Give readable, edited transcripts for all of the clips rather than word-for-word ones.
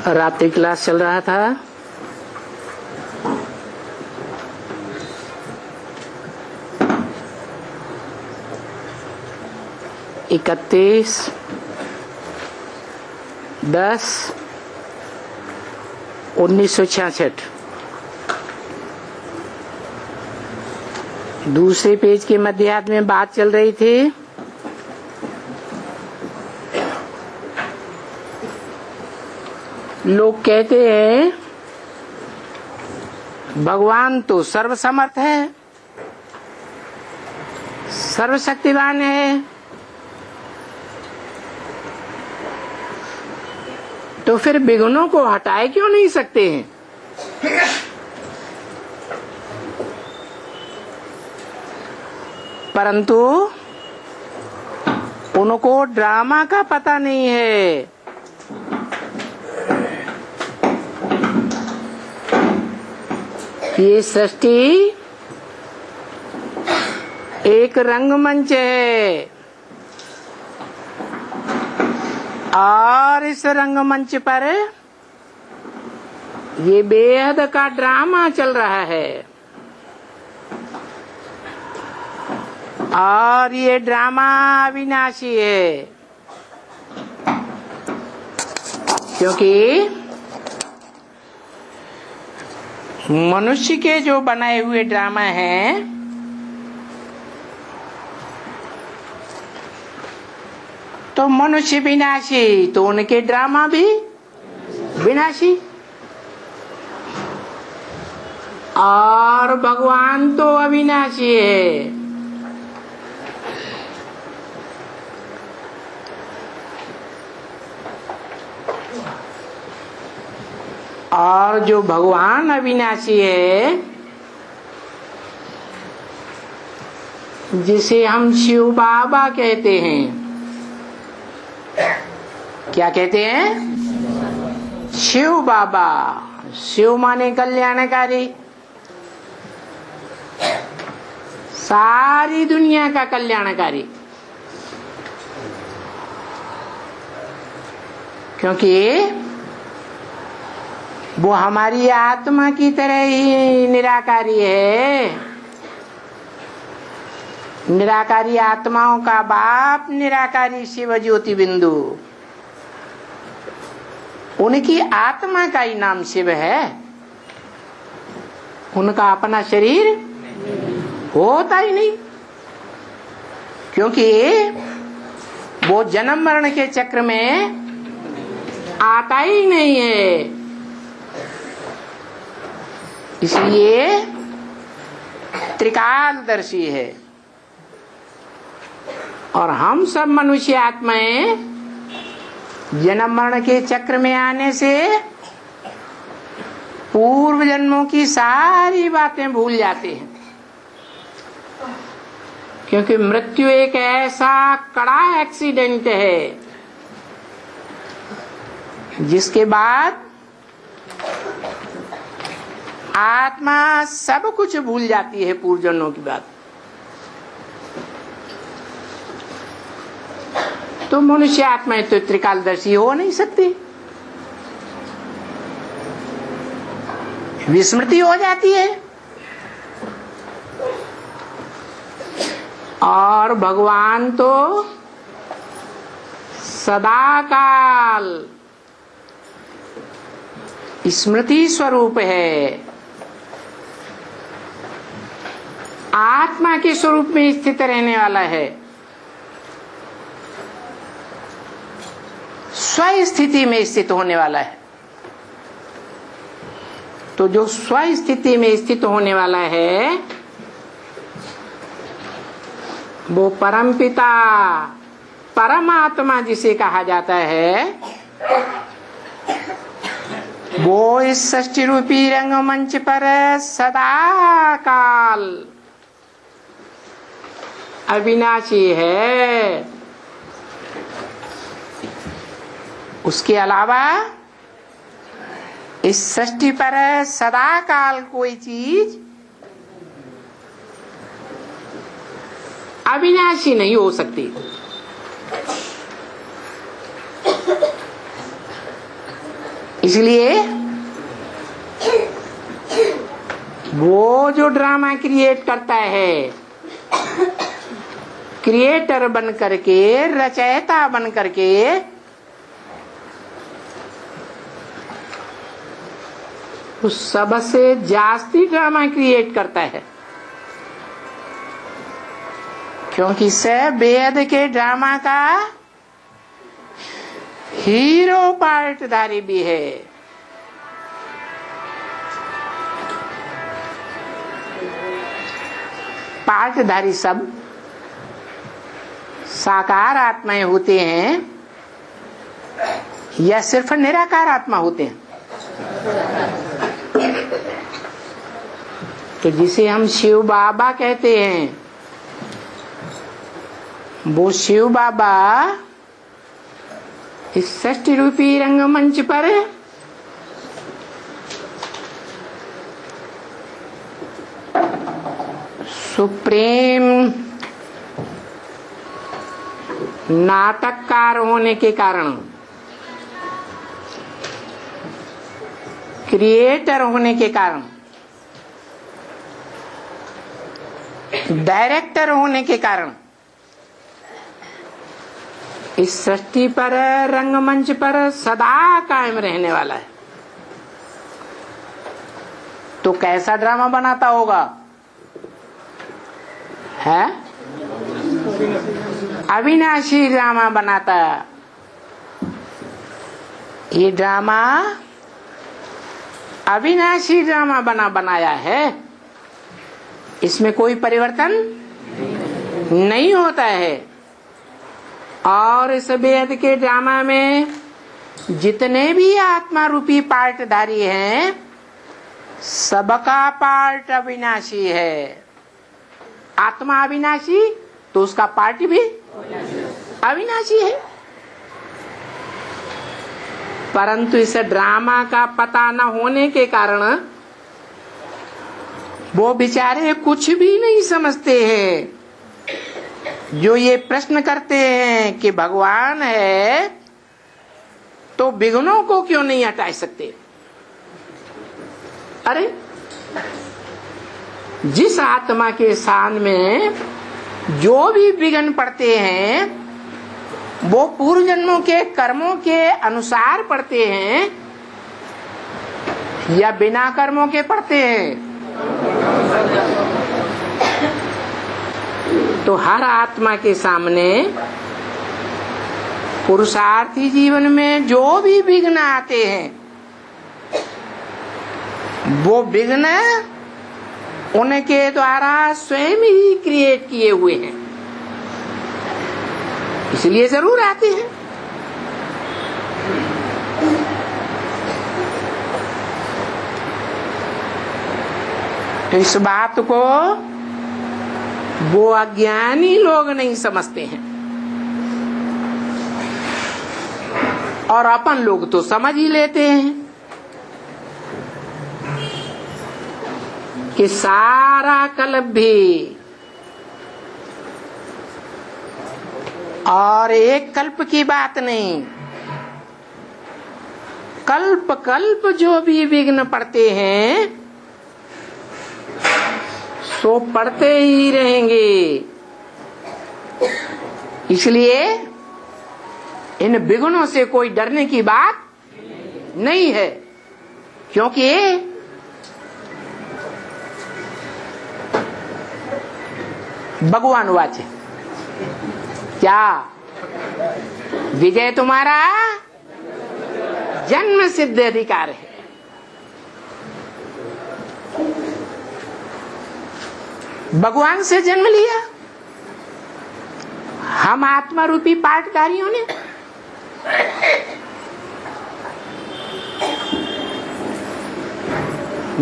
रात्रि क्लास चल रहा था। इकतीस 10/1966 दूसरे पेज के मध्यार्ध में बात चल रही थी। लोग कहते हैं भगवान तो सर्वसमर्थ है, सर्वशक्तिवान है, तो फिर विघ्नों को हटाए क्यों नहीं सकते हैं? परंतु उनको ड्रामा का पता नहीं है। ये सृष्टि एक रंगमंच है और इस रंगमंच पर ये बेहद का ड्रामा चल रहा है और ये ड्रामा अविनाशी है, क्योंकि मनुष्य के जो बनाए हुए ड्रामा हैं तो मनुष्य विनाशी, तो उनके ड्रामा भी विनाशी। और भगवान तो अविनाशी है। और जो भगवान अविनाशी है, जिसे हम शिव बाबा कहते हैं, क्या कहते हैं? शिव बाबा। शिव माने कल्याणकारी, सारी दुनिया का कल्याणकारी। क्योंकि वो हमारी आत्मा की तरह ही निराकारी है। निराकारी आत्माओं का बाप निराकारी शिव ज्योति बिंदु, उनकी आत्मा का ही नाम शिव है। उनका अपना शरीर होता ही नहीं, क्योंकि वो जन्म मरण के चक्र में आता ही नहीं है। इसलिए त्रिकालदर्शी है। और हम सब मनुष्य आत्माएं जन्म मरण के चक्र में आने से पूर्व जन्मों की सारी बातें भूल जाते हैं, क्योंकि मृत्यु एक ऐसा कड़ा एक्सीडेंट है जिसके बाद आत्मा सब कुछ भूल जाती है पूर्व जन्मों की बात। तो मनुष्य आत्माएं तो त्रिकालदर्शी हो नहीं सकती, विस्मृति हो जाती है। और भगवान तो सदा काल स्मृति स्वरूप है, आत्मा के स्वरूप में स्थित रहने वाला है, स्वस्थिति में स्थित होने वाला है। तो जो स्वस्थिति में स्थित होने वाला है वो परमपिता परमात्मा जिसे कहा जाता है, वो इस सृष्टि रूपी रंगमंच पर सदा काल अविनाशी है। उसके अलावा इस सृष्टि पर सदा काल कोई चीज अविनाशी नहीं हो सकती। इसलिए वो जो ड्रामा क्रिएट करता है, क्रिएटर बन करके, रचयिता बन करके, वो सबसे जास्ती ड्रामा क्रिएट करता है, क्योंकि से वेद के ड्रामा का हीरो पार्टधारी भी है। पार्टधारी सब साकार आत्माएं होते हैं या सिर्फ निराकार आत्मा होते हैं? तो जिसे हम शिव बाबा कहते हैं, वो शिव बाबा इस सृष्टि रूपी रंगमंच पर सुप्रीम नाटककार होने के कारण, क्रिएटर होने के कारण, डायरेक्टर होने के कारण इस सृष्टि पर, रंगमंच पर सदा कायम रहने वाला है। तो कैसा ड्रामा बनाता होगा? है अविनाशी ड्रामा बनाता। ये ड्रामा अविनाशी ड्रामा बनाया है, इसमें कोई परिवर्तन नहीं होता है। और इस वेद के ड्रामा में जितने भी आत्मा रूपी पार्टधारी हैं, सबका पार्ट अविनाशी है। आत्मा अविनाशी तो उसका पार्ट भी अविनाशी है। परंतु इस ड्रामा का पता न होने के कारण वो बेचारे कुछ भी नहीं समझते हैं। जो ये प्रश्न करते हैं कि भगवान है तो विघ्नों को क्यों नहीं हटा सकते? अरे जिस आत्मा के स्थान में जो भी विघ्न पड़ते हैं वो पूर्व जन्मों के कर्मों के अनुसार पड़ते हैं या बिना कर्मों के पड़ते हैं? तो हर आत्मा के सामने पुरुषार्थी जीवन में जो भी विघ्न आते हैं, वो विघ्न उनके द्वारा स्वयं ही क्रिएट किए हुए हैं, इसलिए जरूर आते हैं। तो इस बात को वो अज्ञानी लोग नहीं समझते हैं, और अपन लोग तो समझ ही लेते हैं कि सारा कल्प भी और एक कल्प की बात नहीं, कल्प कल्प जो भी विघ्न पड़ते हैं सो पढ़ते ही रहेंगे। इसलिए इन विघ्नों से कोई डरने की बात नहीं है, क्योंकि भगवान वाच क्या विजय तुम्हारा जन्म सिद्ध अधिकार है। भगवान से जन्म लिया हम आत्मा रूपी पाठधारियों ने।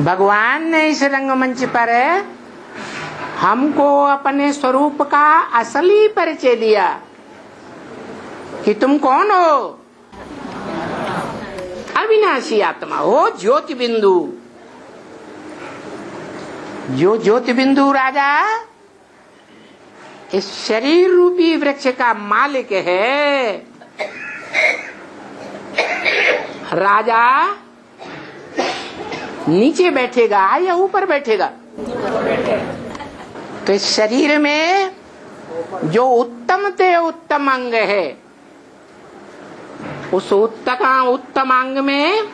भगवान ने इस रंगमंच पर हमको अपने स्वरूप का असली परिचय दिया कि तुम कौन हो? अविनाशी आत्मा हो, ज्योति बिंदु। जो ज्योति बिंदु राजा इस शरीर रूपी वृक्ष का मालिक है, राजा नीचे बैठेगा या ऊपर बैठेगा? तो इस शरीर में जो उत्तम से उत्तम अंग है, उस उत्तम अंग में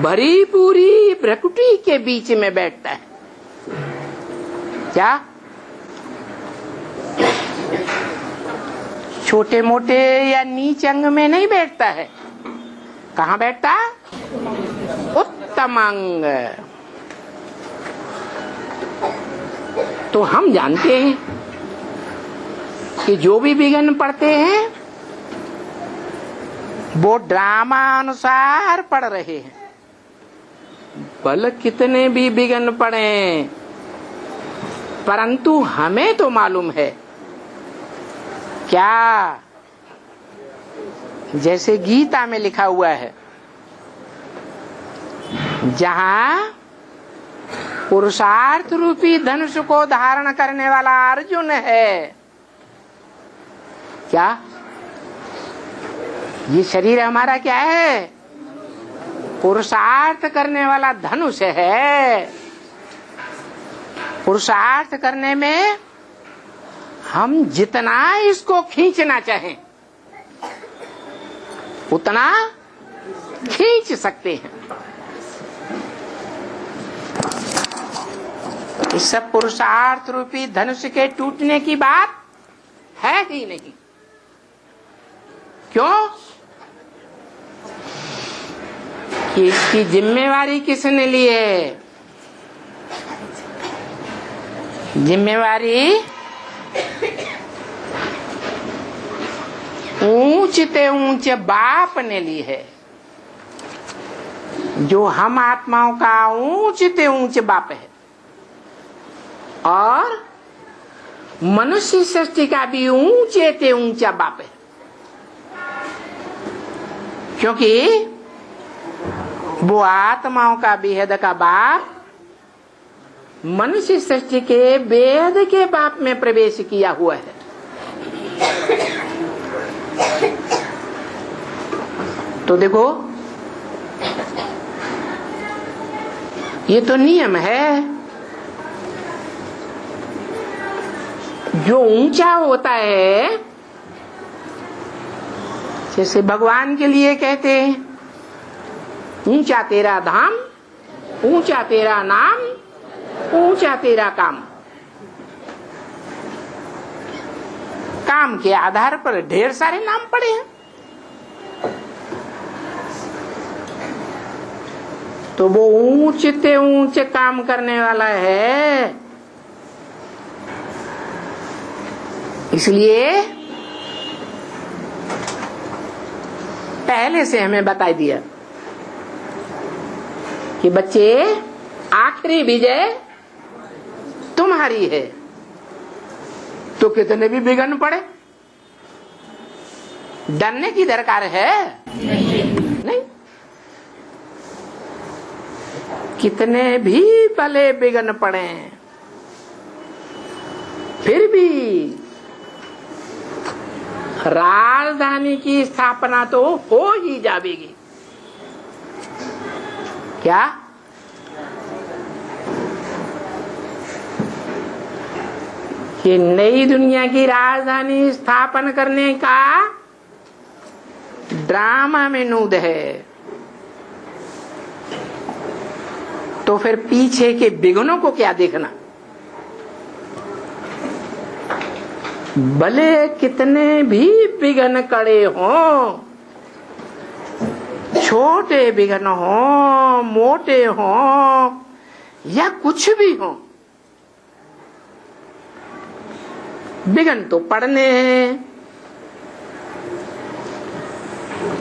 भरी पूरी भ्रकुटी के बीच में बैठता है। क्या? छोटे मोटे या नीच अंग में नहीं बैठता है। कहाँ बैठता? उत्तम अंग। तो हम जानते हैं कि जो भी विघ्न पड़ते हैं वो ड्रामा अनुसार पड़ रहे हैं। भले कितने भी विघ्न पड़े, परंतु हमें तो मालूम है क्या? जैसे गीता में लिखा हुआ है, जहां पुरुषार्थ रूपी धनुष को धारण करने वाला अर्जुन है। क्या? ये शरीर हमारा क्या है? पुरुषार्थ करने वाला धनुष है। पुरुषार्थ करने में हम जितना इसको खींचना चाहें उतना खींच सकते हैं। इस सब पुरुषार्थ रूपी धनुष के टूटने की बात है ही नहीं। क्यों? कि इसकी जिम्मेवारी किसने ली है? जिम्मेवारी ऊंच ते ऊंच बाप ने ली है, जो हम आत्माओं का ऊंच ते ऊंच बाप है। और मनुष्य सृष्टि का भी ऊंचे ते ऊंचा बाप है, क्योंकि वो आत्माओं का बेहद का बाप मनुष्य सृष्टि के बेहद के बाप में प्रवेश किया हुआ है। तो देखो, ये तो नियम है। जो ऊंचा होता है, जैसे भगवान के लिए कहते हैं, ऊंचा तेरा धाम, ऊंचा तेरा नाम, ऊंचा तेरा काम। काम के आधार पर ढेर सारे नाम पड़े हैं। तो वो ऊंचे ऊंचे काम करने वाला है। इसलिए पहले से हमें बता दिया कि बच्चे, आखिरी विजय तुम्हारी है। तो कितने भी विघ्न पड़े, डरने की दरकार है नहीं। कितने भी भले विघ्न पड़े, फिर भी राजधानी की स्थापना तो हो ही जाएगी। क्या? कि नई दुनिया की राजधानी स्थापन करने का ड्रामा में नूद है। तो फिर पीछे के विघ्नों को क्या देखना? भले कितने भी विघ्न कड़े हों, छोटे विघ्न हों, मोटे हों, या कुछ भी हों, विघ्न तो पड़ने हैं।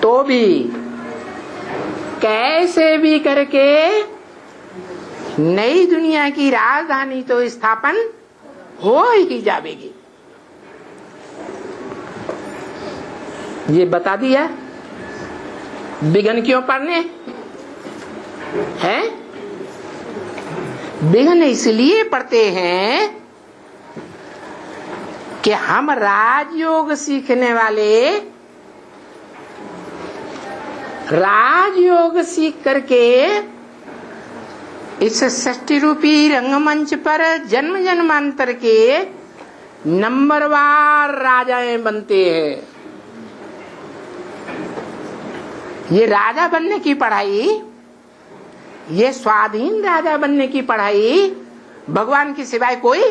तो भी कैसे भी करके नई दुनिया की राजधानी तो स्थापन हो ही जाएगी। ये बता दिया विघ्न क्यों पड़ने हैं। विघ्न इसलिए पड़ते हैं कि हम राजयोग सीखने वाले राजयोग सीख करके इस सृष्टि रूपी रंगमंच पर जन्म जन्मांतर के नंबरवार राजाएं बनते हैं। ये राजा बनने की पढ़ाई, ये स्वाधीन राजा बनने की पढ़ाई भगवान की सिवाय कोई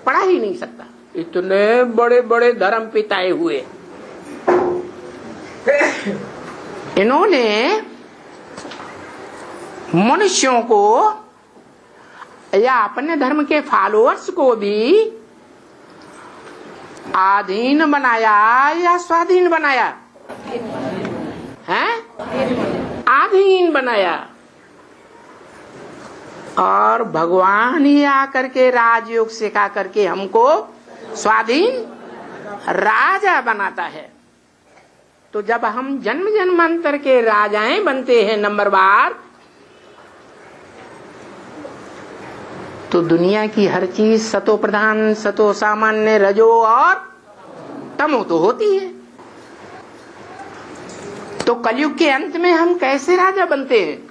पढ़ा ही नहीं सकता। इतने बड़े बड़े धर्म पिताए हुए, इन्होंने मनुष्यों को या अपने धर्म के फॉलोअर्स को भी अधीन बनाया या स्वाधीन बनाया है? अधीन बनाया। और भगवान ही आकर के राजयोग सिखा करके हमको स्वाधीन राजा बनाता है। तो जब हम जन्म जन्मांतर के राजाएं बनते हैं नंबरवार, तो दुनिया की हर चीज सतो प्रधान, सतो सामान्य, रजो और तमो तो होती है। तो कलयुग के अंत में हम कैसे राजा बनते हैं?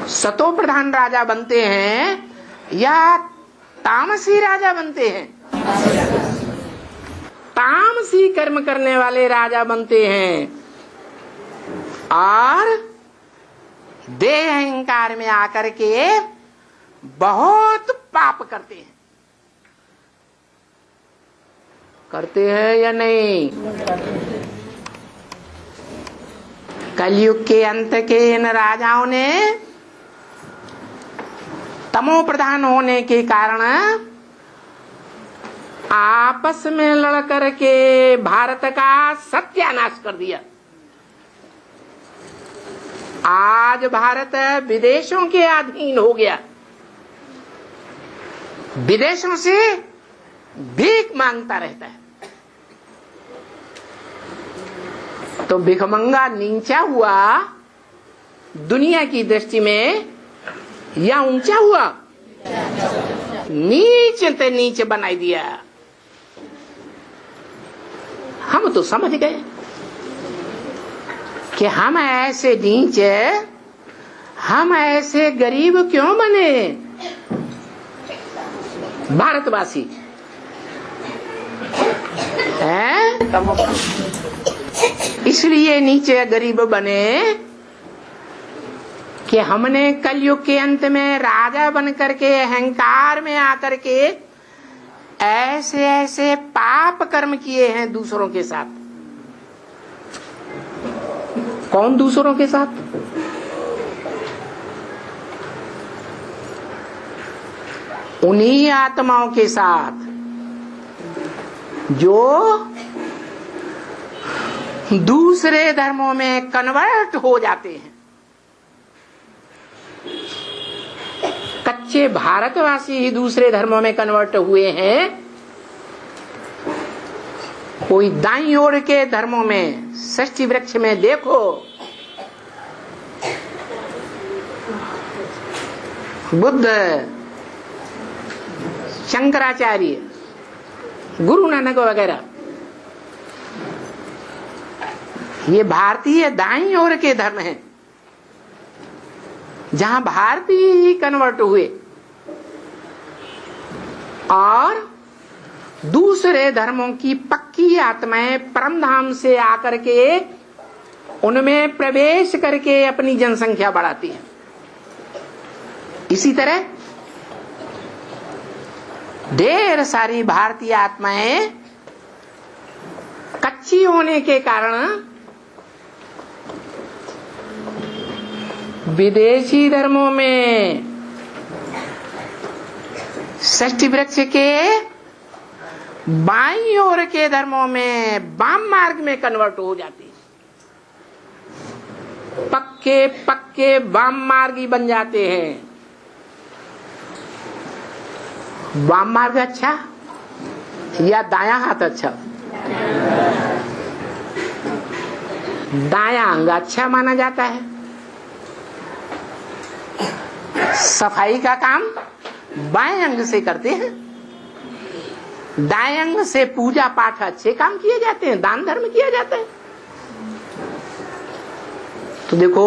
सतो प्रधान राजा बनते हैं या तामसी राजा बनते हैं? तामसी कर्म करने वाले राजा बनते हैं और देह अहंकार में आकर के बहुत पाप करते हैं। करते हैं या नहीं? कलयुग के अंत के इन राजाओं ने तमो प्रधान होने के कारण आपस में लड़ करके भारत का सत्यानाश कर दिया। आज भारत विदेशों के अधीन हो गया, विदेशों से भीख मांगता रहता है। तो भिखमंगा नीचा हुआ दुनिया की दृष्टि में या ऊंचा हुआ? नीचे ते नीचे बनाई दिया। हम तो समझ गए कि हम ऐसे नीचे, हम ऐसे गरीब क्यों बने भारतवासी हैं? इसलिए नीचे गरीब बने कि हमने कलयुग के अंत में राजा बन करके अहंकार में आकर के ऐसे ऐसे पाप कर्म किए हैं दूसरों के साथ। कौन दूसरों के साथ? उन्हीं आत्माओं के साथ जो दूसरे धर्मों में कन्वर्ट हो जाते हैं। कच्चे भारतवासी ही दूसरे धर्मों में कन्वर्ट हुए हैं। कोई दाईं ओर के धर्मों में, षष्ठी वृक्ष में देखो, बुद्ध, शंकराचार्य, गुरु नानक वगैरह, ये भारतीय दाईं ओर के धर्म हैं, जहां भारतीय ही कन्वर्ट हुए और दूसरे धर्मों की पक्की आत्माएं परम धाम से आकर के उनमें प्रवेश करके अपनी जनसंख्या बढ़ाती है। इसी तरह ढेर सारी भारतीय आत्माएं कच्ची होने के कारण विदेशी धर्मों में, षष्ठी वृक्ष के बाईं ओर के धर्मों में, वाम मार्ग में कन्वर्ट हो जाती है। पक्के पक्के वाम मार्गी बन जाते हैं। वाम मार्ग अच्छा या दायां हाथ अच्छा? दायां अंग अच्छा माना जाता है। सफाई का काम बाएं अंग से करते हैं, दाएं अंग से पूजा पाठ अच्छे काम किए जाते हैं, दान धर्म किया जाता है। तो देखो,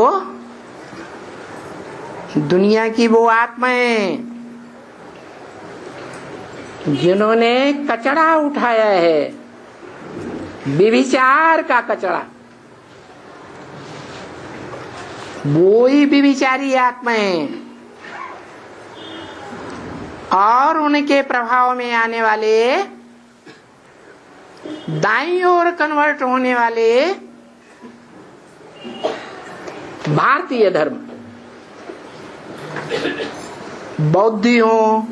दुनिया की वो आत्माएं जिन्होंने कचरा उठाया है, व्यभिचार का कचरा, वो ही व्यभिचारी आत्माएं और उनके प्रभाव में आने वाले दाईं ओर कन्वर्ट होने वाले भारतीय धर्म, बौद्धी हो,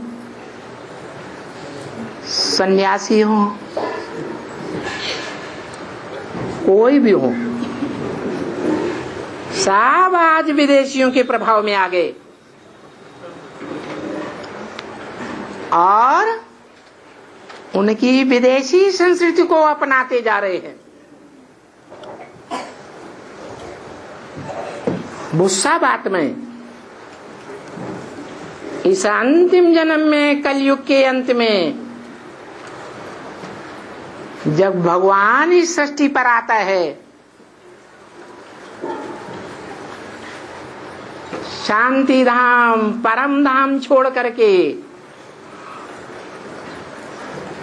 सन्यासी हो, कोई भी हो, सब आज विदेशियों के प्रभाव में आ गए और उनकी विदेशी संस्कृति को अपनाते जा रहे हैं। वो सब आत्माएं इस अंतिम जन्म में, कलयुग के अंत में, जब भगवान इस सृष्टि पर आता है, शांति धाम, परम धाम छोड़ करके,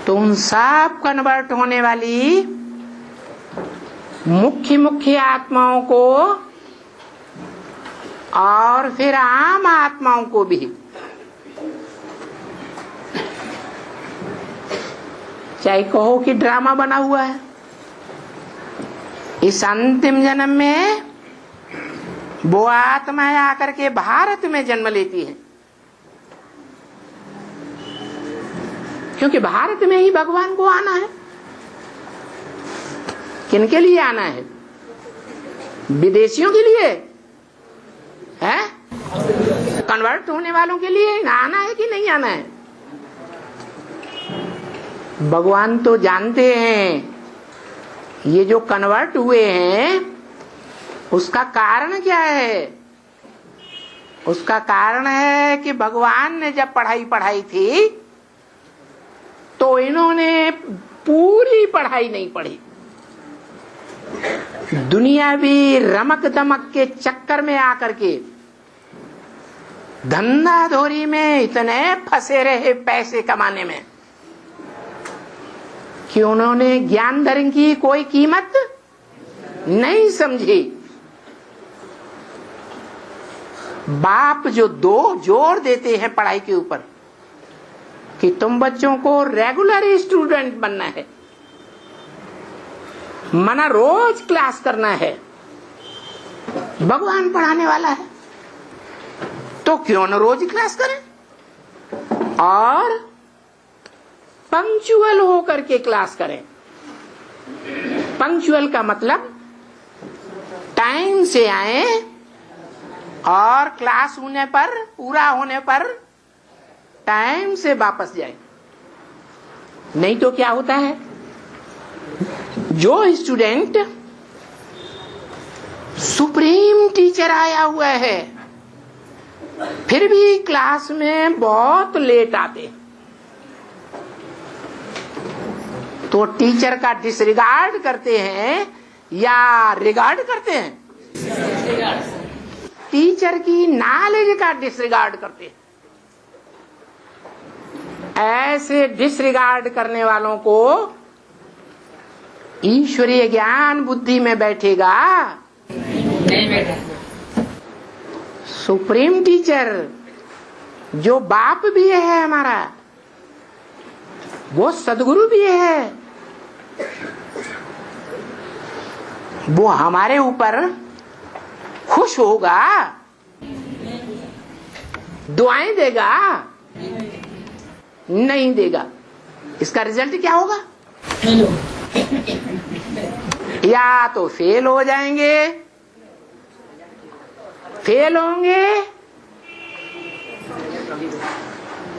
तो उन सब कन्वर्ट होने वाली मुख्य मुख्य आत्माओं को और फिर आम आत्माओं को भी, चाहे कहो कि ड्रामा बना हुआ है, इस अंतिम जन्म में वो आत्माएं आकर के भारत में जन्म लेती हैं, क्योंकि भारत में ही भगवान को आना है। किनके लिए आना है? विदेशियों के लिए है? कन्वर्ट होने वालों के लिए आना है कि नहीं आना है? भगवान तो जानते हैं ये जो कन्वर्ट हुए हैं उसका कारण क्या है। उसका कारण है कि भगवान ने जब पढ़ाई थी तो इन्होंने पूरी पढ़ाई नहीं पढ़ी, दुनियावी रमक दमक के चक्कर में आकर के धंधाधोरी में इतने फंसे रहे पैसे कमाने में कि उन्होंने ज्ञान धर्म की कोई कीमत नहीं समझी। बाप जो दो जोर देते हैं पढ़ाई के ऊपर कि तुम बच्चों को रेगुलर स्टूडेंट बनना है, मना रोज क्लास करना है, भगवान पढ़ाने वाला है तो क्यों न रोज क्लास करें और पंक्चुअल होकर के क्लास करें। पंक्चुअल का मतलब टाइम से आए और क्लास होने पर, पूरा होने पर टाइम से वापस जाए। नहीं तो क्या होता है, जो स्टूडेंट सुप्रीम टीचर आया हुआ है फिर भी क्लास में बहुत लेट आते, तो टीचर का डिसरिगार्ड करते हैं या रिगार्ड करते हैं? टीचर की नॉलेज का डिसरिगार्ड करते हैं। ऐसे डिसरिगार्ड करने वालों को ईश्वरीय ज्ञान बुद्धि में बैठेगा नहीं बैठा। सुप्रीम टीचर जो बाप भी है हमारा, वो सदगुरु भी है, वो हमारे ऊपर खुश होगा, दुआएं देगा? नहीं देगा। इसका रिजल्ट क्या होगा? या तो फेल हो जाएंगे, फेल होंगे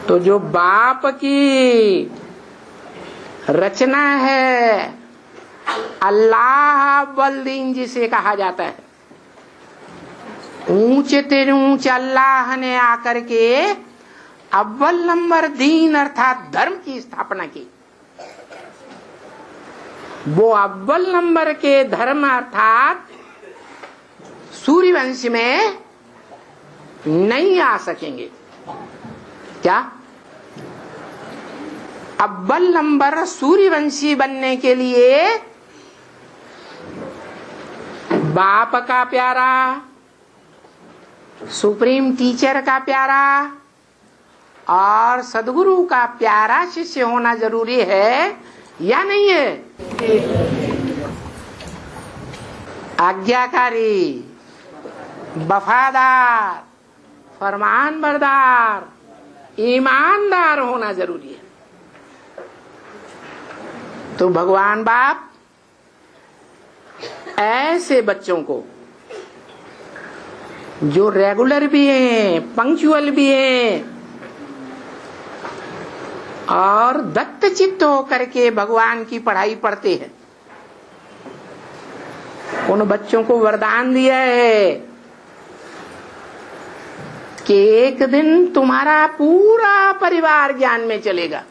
तो जो बाप की रचना है, अल्लाह बल्दीन जिसे कहा जाता है, ऊंचे तेरे ऊंचे अल्लाह ने आकर के अव्वल नंबर दीन अर्थात धर्म की स्थापना की। वो अव्वल नंबर के धर्म अर्थात सूर्यवंश में नहीं आ सकेंगे। क्या? अव्वल नंबर सूर्यवंशी बनने के लिए बाप का प्यारा, सुप्रीम टीचर का प्यारा और सदगुरु का प्यारा शिष्य होना जरूरी है या नहीं है? आज्ञाकारी, वफादार, फरमानबरदार, ईमानदार होना जरूरी है। तो भगवान बाप ऐसे बच्चों को जो रेगुलर भी हैं, पंक्चुअल भी हैं और दत्तचित्त होकर के भगवान की पढ़ाई पढ़ते हैं, उन बच्चों को वरदान दिया है कि एक दिन तुम्हारा पूरा परिवार ज्ञान में चलेगा।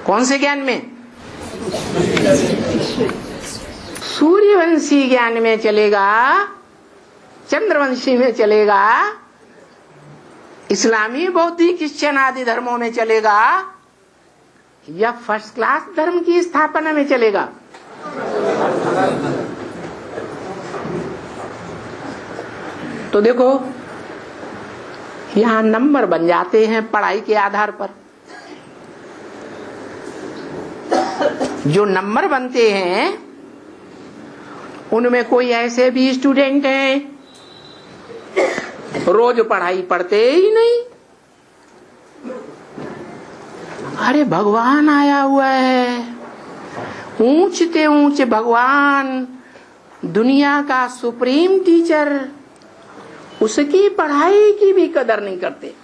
कौन से ज्ञान में? सूर्यवंशी ज्ञान में चलेगा, चंद्रवंशी में चलेगा, इस्लामी, बौद्धिक, क्रिश्चियन आदि धर्मों में चलेगा या फर्स्ट क्लास धर्म की स्थापना में चलेगा? तो देखो यहां नंबर बन जाते हैं पढ़ाई के आधार पर। जो नंबर बनते हैं उनमें कोई ऐसे भी स्टूडेंट हैं रोज पढ़ाई पढ़ते ही नहीं। अरे भगवान आया हुआ है, ऊंचते ऊंचे भगवान, दुनिया का सुप्रीम टीचर, उसकी पढ़ाई की भी कदर नहीं करते।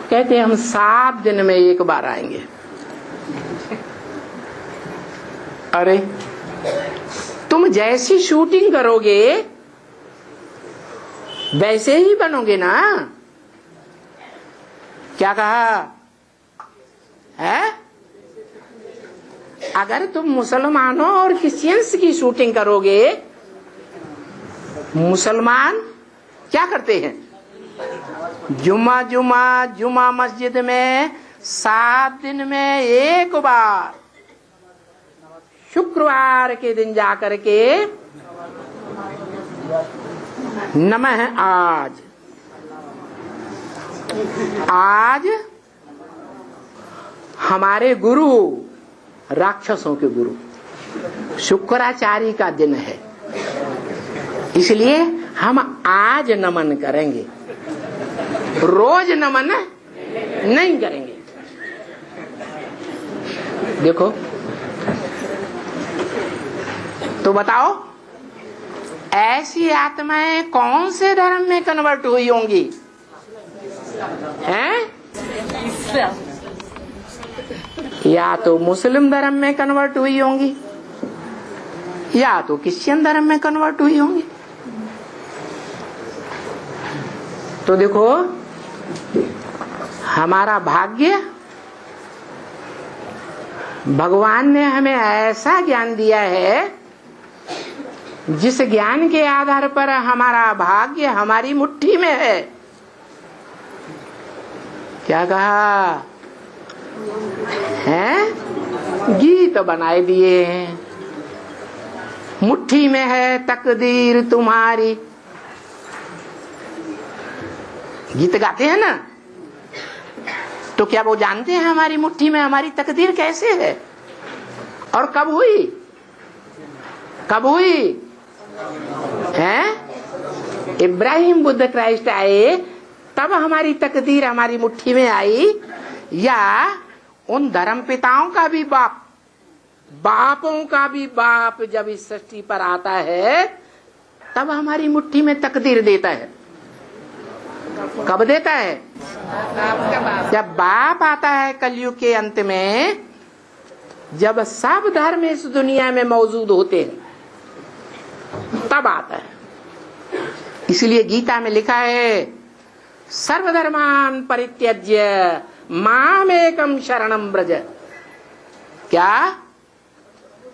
कहते हम 7 दिन में एक बार आएंगे। अरे तुम जैसी शूटिंग करोगे वैसे ही बनोगे ना। क्या कहा है? अगर तुम मुसलमानों और क्रिश्चियंस की शूटिंग करोगे, मुसलमान क्या करते हैं? जुमा मस्जिद में 7 दिन में एक बार शुक्रवार के दिन जाकर के नमः आज हमारे गुरु, राक्षसों के गुरु शुक्राचार्य का दिन है, इसलिए हम आज नमन करेंगे, रोज नमन नहीं करेंगे। देखो तो बताओ ऐसी आत्माएं कौन से धर्म में कन्वर्ट हुई होंगी? हैं? या तो मुस्लिम धर्म में कन्वर्ट हुई होंगी या तो क्रिश्चियन धर्म में कन्वर्ट हुई होंगी। तो देखो हमारा भाग्य, भगवान ने हमें ऐसा ज्ञान दिया है जिस ज्ञान के आधार पर हमारा भाग्य हमारी मुट्ठी में है। क्या कहा है? गीत बनाए दिए हैं, मुट्ठी में है तकदीर तुम्हारी। गीत गाते हैं ना, तो क्या वो जानते हैं हमारी मुट्ठी में हमारी तकदीर कैसे है और कब हुई? कब हुई है? इब्राहिम बुद्ध क्राइस्ट आए तब हमारी तकदीर हमारी मुट्ठी में आई, या उन धर्म पिताओं का भी बाप, बापों का भी बाप जब इस सृष्टि पर आता है तब हमारी मुट्ठी में तकदीर देता है। कब देता है? जब बाप आता है कलयुग के अंत में, जब सब धर्म इस दुनिया में मौजूद होते हैं तब आता है। इसलिए गीता में लिखा है सर्वधर्मान परित्यज्य मामेकम शरणम व्रज। क्या?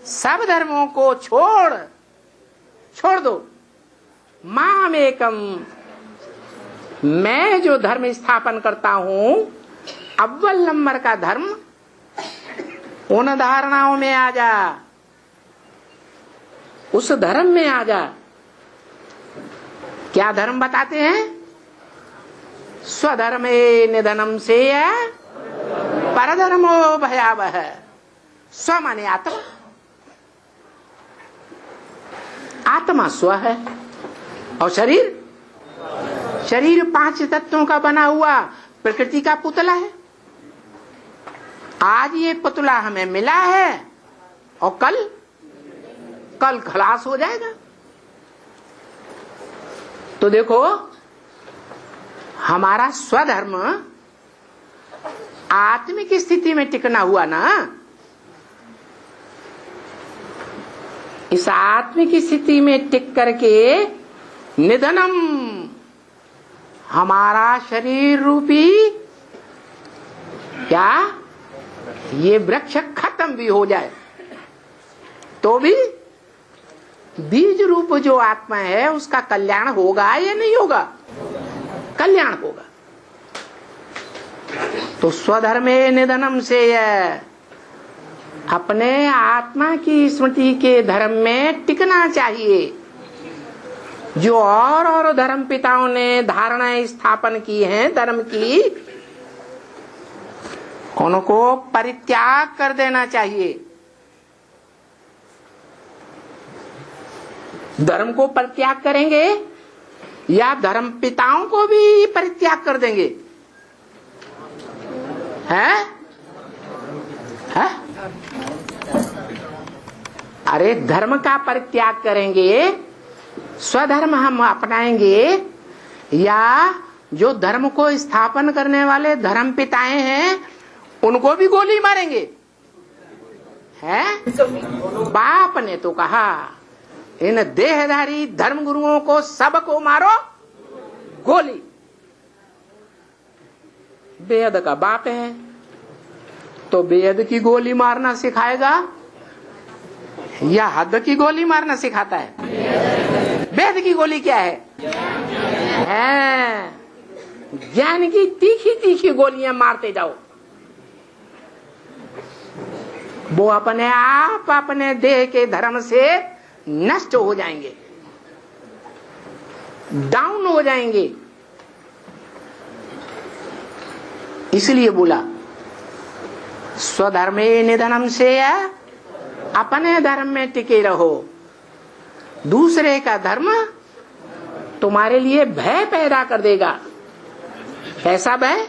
सब धर्मों को छोड़ दो। माम एकम, मैं जो धर्म स्थापन करता हूं, अव्वल नंबर का धर्म, उन धारणाओं में आ जा, उस धर्म में आ जा। क्या धर्म बताते हैं? स्वधर्मे निधनम से परधर्मो भयावह। स्व माने आत्मा, आत्मा स्व है, और शरीर 5 तत्वों का बना हुआ प्रकृति का पुतला है। आज ये पुतला हमें मिला है और कल खलास हो जाएगा। तो देखो, हमारा स्वधर्म आत्मिक स्थिति में टिकना हुआ ना। इस आत्मिक स्थिति में टिक करके निधनम, हमारा शरीर रूपी क्या ये वृक्ष खत्म भी हो जाए तो भी बीज रूप जो आत्मा है उसका कल्याण होगा या नहीं होगा? कल्याण होगा। तो स्वधर्मे निधनम से अपने आत्मा की स्मृति के धर्म में टिकना चाहिए। जो और धर्म पिताओं ने धारणाएं स्थापन की हैं धर्म की, उनको परित्याग कर देना चाहिए। धर्म को परित्याग करेंगे या धर्म पिताओं को भी परित्याग कर देंगे? हैं? अरे धर्म का परित्याग करेंगे, स्वधर्म हम अपनाएंगे, या जो धर्म को स्थापन करने वाले धर्म पिताएं हैं उनको भी गोली मारेंगे? हैं? बाप ने तो कहा इन देहधारी धर्म गुरुओं को सबको मारो गोली। बेहद का बाप है तो बेहद की गोली मारना सिखाएगा या हद की गोली मारना सिखाता है? बेहद की गोली क्या है? ज्ञान की तीखी तीखी गोलियां मारते जाओ। वो अपने आप अपने देह के धर्म से नष्ट हो जाएंगे, डाउन हो जाएंगे। इसलिए बोला स्वधर्मे निधनम से अपने धर्म में टिके रहो। दूसरे का धर्म तुम्हारे लिए भय पैदा कर देगा। कैसा भय?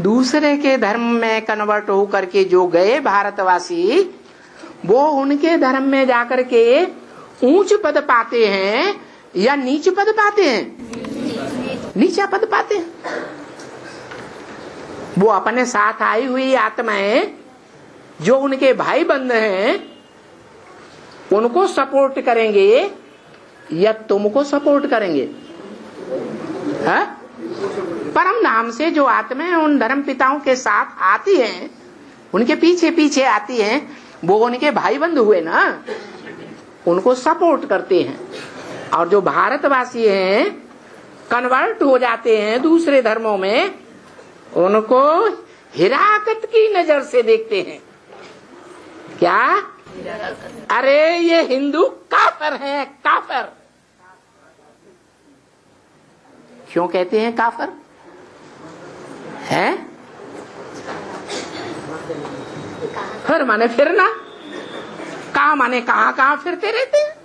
दूसरे के धर्म में कन्वर्ट होकर के जो गए भारतवासी, वो उनके धर्म में जाकर के ऊंच पद पाते हैं या नीच पद पाते हैं? नीचा पद पाते हैं। वो अपने साथ आई हुई आत्माएं जो उनके भाई बंद हैं उनको सपोर्ट करेंगे या तुमको सपोर्ट करेंगे? है? परम धाम से जो आत्माएं उन धर्म पिताओं के साथ आती हैं, उनके पीछे पीछे आती हैं, वो उनके भाई बंद हुए ना, उनको सपोर्ट करते हैं। और जो भारतवासी हैं कन्वर्ट हो जाते हैं दूसरे धर्मों में, उनको हिराकत की नजर से देखते हैं। क्या? अरे ये हिंदू काफिर हैं, काफिर। क्यों कहते हैं काफिर? है? फिर माने फिरना, कहा माने कहां फिरते रहते हैं।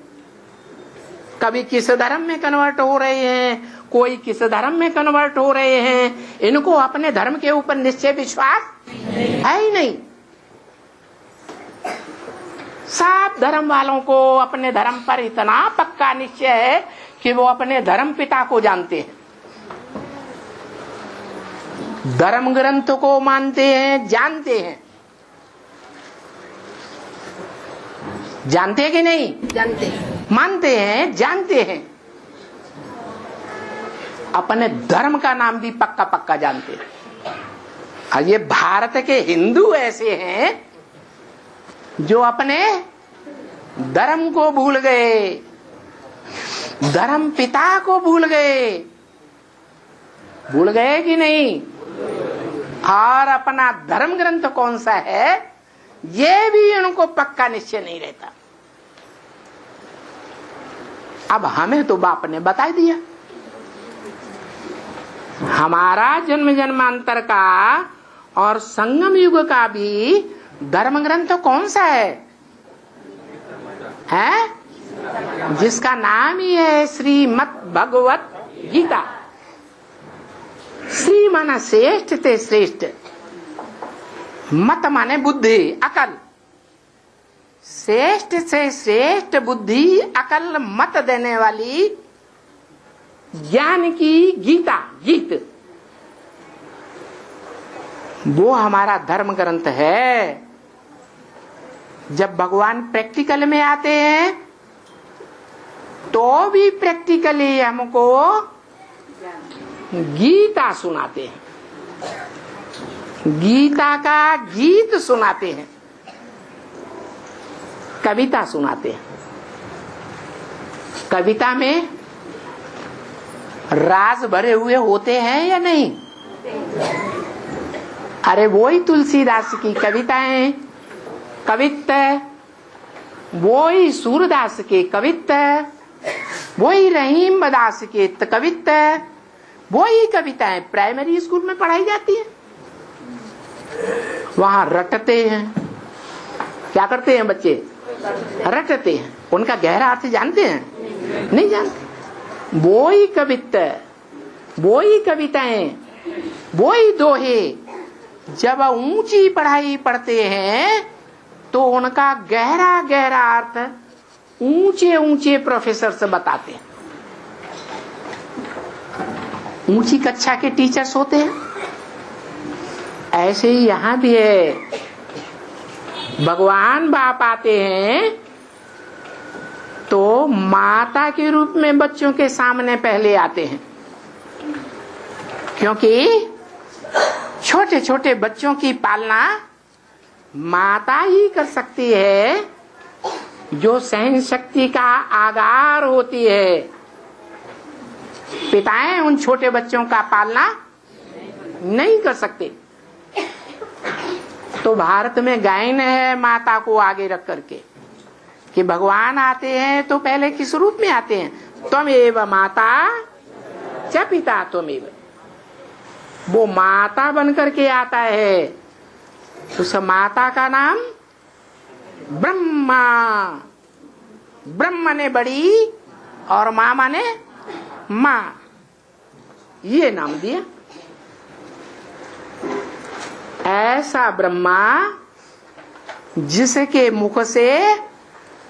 कभी किस धर्म में कन्वर्ट हो रहे हैं, कोई किस धर्म में कन्वर्ट हो रहे हैं। इनको अपने धर्म के ऊपर निश्चय विश्वास है ही नहीं। सब धर्म वालों को अपने धर्म पर इतना पक्का निश्चय है कि वो अपने धर्म पिता को जानते हैं, धर्म ग्रंथ को मानते हैं, जानते हैं। जानते हैं कि नहीं? जानते हैं। मानते हैं, जानते हैं। अपने धर्म का नाम भी पक्का पक्का जानते हैं। और ये भारत के हिंदू ऐसे हैं जो अपने धर्म को भूल गए, धर्म पिता को भूल गए। भूल गए कि नहीं? और अपना धर्म ग्रंथ कौन सा है ये भी उनको पक्का निश्चय नहीं रहता। अब हमें तो बाप ने बता दिया, हमारा जन्म जन्मांतर का और संगम युग का भी धर्म ग्रंथ कौन सा है? जिसका नाम ही है श्रीमद् भगवत गीता। श्री माना श्रेष्ठ ते श्रेष्ठ, मत माने बुद्धि अकल। श्रेष्ठ से श्रेष्ठ बुद्धि अकल मत देने वाली ज्ञान की गीता, गीत, वो हमारा धर्म ग्रंथ है। जब भगवान प्रैक्टिकल में आते हैं तो भी प्रैक्टिकली हमको गीता सुनाते हैं, गीता का गीत सुनाते हैं, कविता सुनाते हैं। कविता में राज भरे हुए होते हैं या नहीं? अरे वही तुलसीदास की कविताएं कवित्त, वही सूरदास के कवित्त, वही रहीम दास के कवित्त, वही कविताएं प्राइमरी स्कूल में पढ़ाई जाती है। वहां रटते हैं। क्या करते हैं बच्चे? रटते हैं। उनका गहरा अर्थ जानते हैं? नहीं जानते। वही कवित्त, वही कविताएं, वही दोहे जब ऊंची पढ़ाई पढ़ते हैं तो उनका गहरा गहरा अर्थ ऊंचे ऊंचे प्रोफेसर से बताते हैं। ऊंची कक्षा के टीचर्स होते हैं। ऐसे ही यहां भी है। भगवान बाप आते हैं तो माता के रूप में बच्चों के सामने पहले आते हैं, क्योंकि छोटे छोटे बच्चों की पालना माता ही कर सकती है, जो सहन शक्ति का आगार होती है। पिताएं उन छोटे बच्चों का पालना नहीं कर सकते। तो भारत में गायन है माता को आगे रख करके कि भगवान आते हैं तो पहले किस रूप में आते हैं? त्वमेव माता च पिता त्वमेव। वो माता बन करके आता है। उस माता का नाम ब्रह्मा। ब्रह्म ने बड़ी और माँ माने माँ, ये नाम दिया। ऐसा ब्रह्मा जिसके मुख से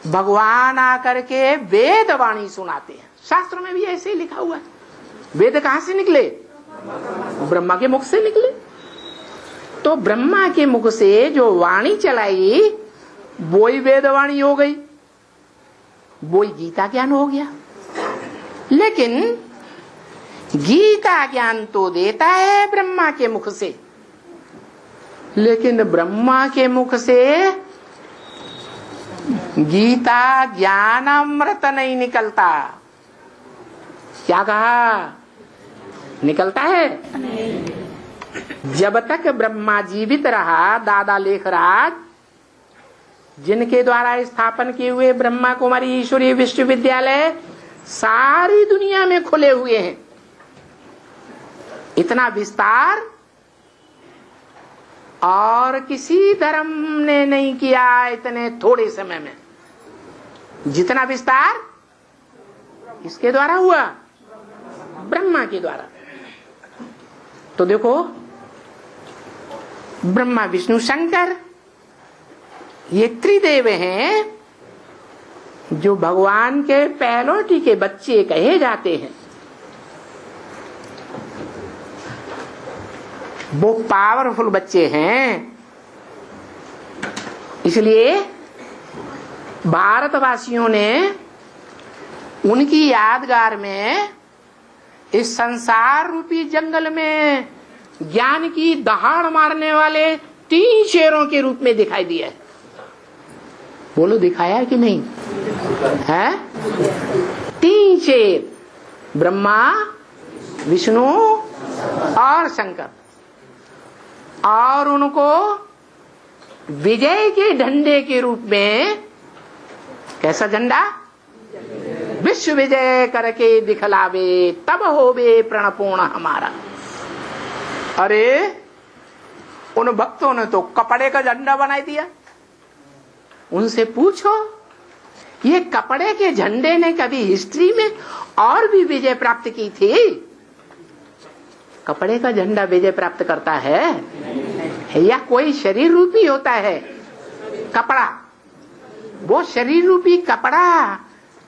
भगवान आकर के वेद वाणी सुनाते हैं। शास्त्रों में भी ऐसे ही लिखा हुआ है। वेद कहां से निकले? ब्रह्मा के मुख से निकले। तो ब्रह्मा के मुख से जो वाणी चलाई वही वेद वाणी हो गई, वही गीता ज्ञान हो गया। लेकिन गीता ज्ञान तो देता है ब्रह्मा के मुख से, लेकिन ब्रह्मा के मुख से गीता ज्ञान अमृत नहीं निकलता। क्या कहा? निकलता है? जब तक ब्रह्मा जीवित रहा, दादा लेखराज जिनके द्वारा स्थापन किए हुए ब्रह्मा कुमारी ईश्वरीय विश्वविद्यालय सारी दुनिया में खुले हुए हैं। इतना विस्तार और किसी धर्म ने नहीं किया इतने थोड़े समय में। जितना विस्तार किसके द्वारा हुआ? ब्रह्मा के द्वारा। तो देखो, ब्रह्मा विष्णु शंकर ये त्रिदेव हैं जो भगवान के पहलौटी के बच्चे कहे जाते हैं। वो पावरफुल बच्चे हैं। इसलिए भारतवासियों ने उनकी यादगार में इस संसार रूपी जंगल में ज्ञान की दहाड़ मारने वाले 3 शेरों के रूप में दिखाई दिया है। बोलो दिखाया कि नहीं है? 3 शेर, ब्रह्मा, विष्णु और शंकर, और उनको विजय के झंडे के रूप में, कैसा झंडा? विश्व विजय करके दिखलावे तब होवे प्रणपूर्ण हमारा। अरे उन भक्तों ने तो कपड़े का झंडा बना दिया। उनसे पूछो, ये कपड़े के झंडे ने कभी हिस्ट्री में और भी विजय प्राप्त की थी? कपड़े का झंडा विजय प्राप्त करता है या कोई शरीर रूपी होता है कपड़ा? वो शरीर रूपी कपड़ा